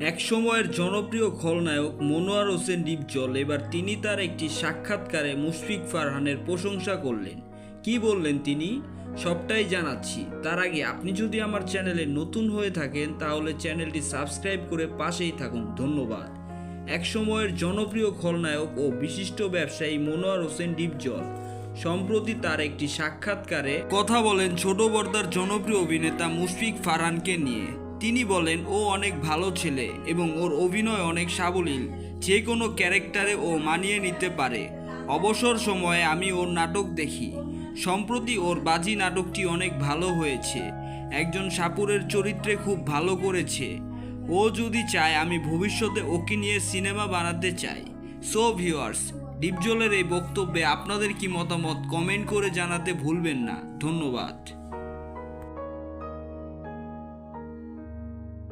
এক সময়ের জনপ্রিয় খলনায়ক মনোয়ার হোসেন ডিপজল এবার তিনি তার একটি সাক্ষাৎকারে মুশফিক ফারহানের প্রশংসা করলেন। কি বললেন তিনি সবটাই জানাচ্ছি। তার আগে আপনি যদি আমার চ্যানেলে নতুন হয়ে থাকেন তাহলে চ্যানেলটি সাবস্ক্রাইব করে পাশেই থাকুন। ধন্যবাদ। এক সময়ের জনপ্রিয় খলনায়ক ও বিশিষ্ট ব্যবসায়ী মনোয়ার হোসেন ডিপজল সম্প্রতি তার একটি সাক্ষাৎকারে কথা বলেন ছোট পর্দার জনপ্রিয় অভিনেতা মুশফিক ফারহানকে নিয়ে। তিনি বলেন, ও অনেক ভালো ছেলে এবং ওর অভিনয় অনেক সাবলীল, যে কোনো ক্যারেক্টারে ও মানিয়ে নিতে পারে। অবসর সময়ে আমি ওর নাটক দেখি। সম্প্রতি ওর বাজি নাটকটি অনেক ভালো হয়েছে। একজন সাপুরের চরিত্রে খুব ভালো করেছে। ও যদি চায় আমি ভবিষ্যতে ওকে নিয়ে সিনেমা বানাতে চাই। সো ভিউয়ার্স, ডিপজলের এই বক্তব্যে আপনাদের কি মতামত কমেন্ট করে জানাতে ভুলবেন না। ধন্যবাদ।